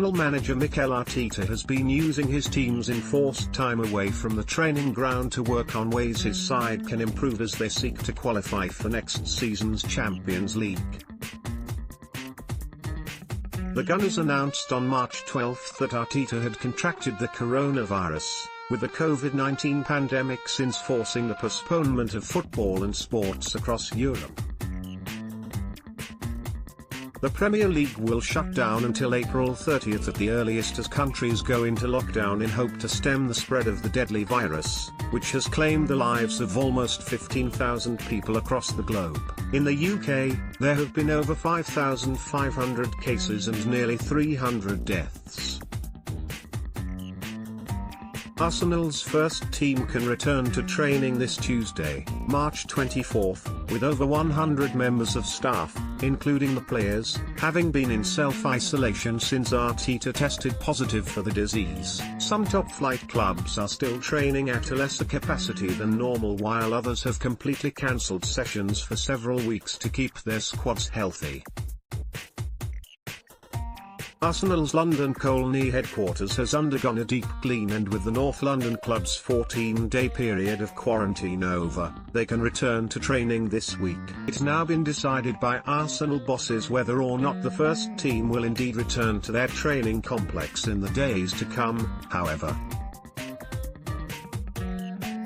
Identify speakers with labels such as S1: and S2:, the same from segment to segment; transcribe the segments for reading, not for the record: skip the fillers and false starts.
S1: Arsenal manager Mikel Arteta has been using his team's enforced time away from the training ground to work on ways his side can improve as they seek to qualify for next season's Champions League. The Gunners announced on March 12 that Arteta had contracted the coronavirus, with the COVID-19 pandemic since forcing the postponement of football and sports across Europe. The Premier League will shut down until April 30 at the earliest as countries go into lockdown in hope to stem the spread of the deadly virus, which has claimed the lives of almost 15,000 people across the globe. In the UK, there have been over 5,500 cases and nearly 300 deaths. Arsenal's first team can return to training this Tuesday, March 24, with over 100 members of staff, including the players, having been in self-isolation since Arteta tested positive for the disease. Some top-flight clubs are still training at a lesser capacity than normal, while others have completely cancelled sessions for several weeks to keep their squads healthy. Arsenal's London Colney headquarters has undergone a deep clean, and with the North London club's 14-day period of quarantine over, they can return to training this week. It's now been decided by Arsenal bosses whether or not the first team will indeed return to their training complex in the days to come, however.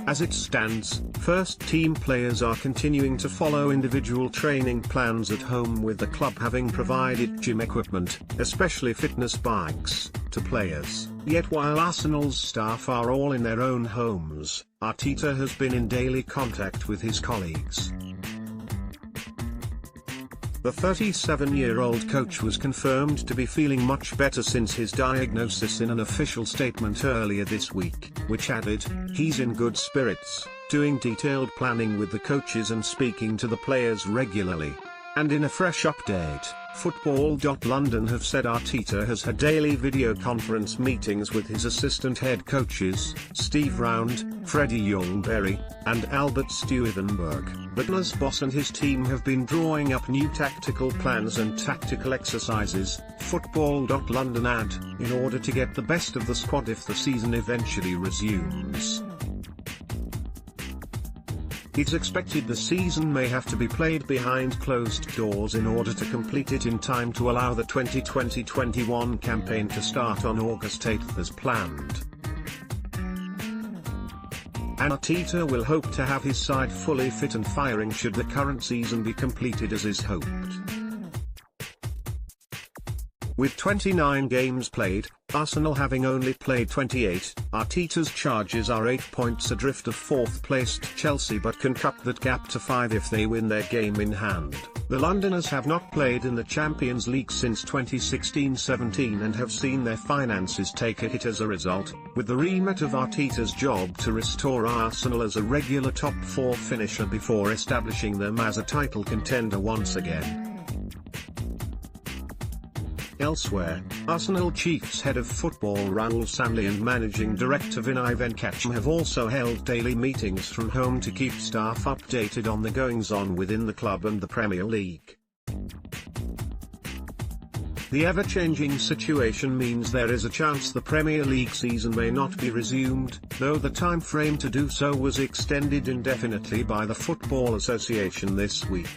S1: As it stands, first-team players are continuing to follow individual training plans at home, with the club having provided gym equipment, especially fitness bikes, to players. Yet while Arsenal's staff are all in their own homes, Arteta has been in daily contact with his colleagues. The 37-year-old coach was confirmed to be feeling much better since his diagnosis in an official statement earlier this week, which added, "He's in good spirits, doing detailed planning with the coaches and speaking to the players regularly." And in a fresh update, Football.London have said Arteta has had daily video conference meetings with his assistant head coaches, Steve Round, Freddie Youngberry, and Albert Stuivenberg. The Gunners boss and his team have been drawing up new tactical plans and tactical exercises, Football.London add, in order to get the best of the squad if the season eventually resumes. It's expected the season may have to be played behind closed doors in order to complete it in time to allow the 2020-21 campaign to start on August 8 as planned. Arteta will hope to have his side fully fit and firing should the current season be completed as is hoped. With 29 games played, Arsenal having only played 28, Arteta's charges are 8 points adrift of fourth-placed Chelsea, but can cut that gap to 5 if they win their game in hand. The Londoners have not played in the Champions League since 2016-17 and have seen their finances take a hit as a result, with the remit of Arteta's job to restore Arsenal as a regular top 4 finisher before establishing them as a title contender once again. Elsewhere, Arsenal Chiefs head of football Raul Sanllehi and managing director Vinay Venkatram have also held daily meetings from home to keep staff updated on the goings-on within the club and the Premier League. The ever-changing situation means there is a chance the Premier League season may not be resumed, though the time frame to do so was extended indefinitely by the Football Association this week.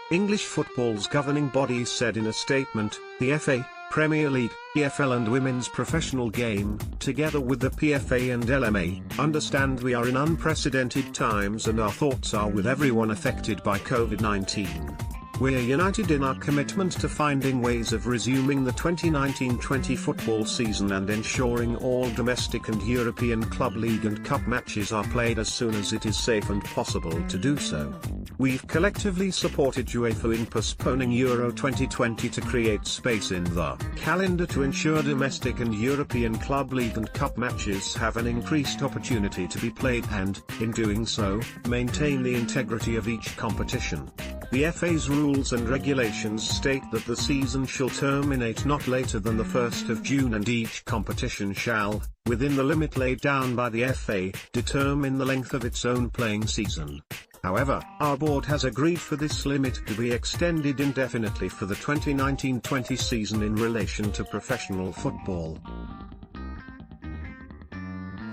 S1: English football's governing bodies said in a statement, the FA, Premier League, EFL and Women's Professional Game, together with the PFA and LMA, understand we are in unprecedented times and our thoughts are with everyone affected by COVID-19. We're united in our commitment to finding ways of resuming the 2019-20 football season and ensuring all domestic and European club league and cup matches are played as soon as it is safe and possible to do so. We've collectively supported UEFA in postponing Euro 2020 to create space in the calendar to ensure domestic and European club league and cup matches have an increased opportunity to be played and, in doing so, maintain the integrity of each competition. The FA's rules and regulations state that the season shall terminate not later than the 1st of June and each competition shall, within the limit laid down by the FA, determine the length of its own playing season. However, our board has agreed for this limit to be extended indefinitely for the 2019-20 season in relation to professional football.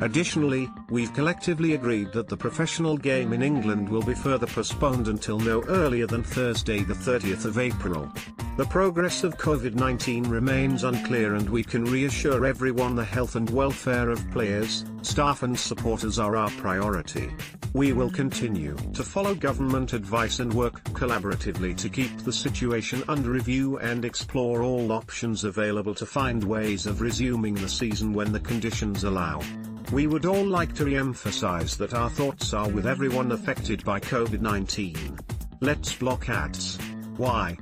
S1: Additionally, we've collectively agreed that the professional game in England will be further postponed until no earlier than Thursday the 30th of April. The progress of COVID-19 remains unclear, and we can reassure everyone the health and welfare of players, staff and supporters are our priority. We will continue to follow government advice and work collaboratively to keep the situation under review and explore all options available to find ways of resuming the season when the conditions allow. We would all like to re-emphasize that our thoughts are with everyone affected by COVID-19. Let's block ads. Why?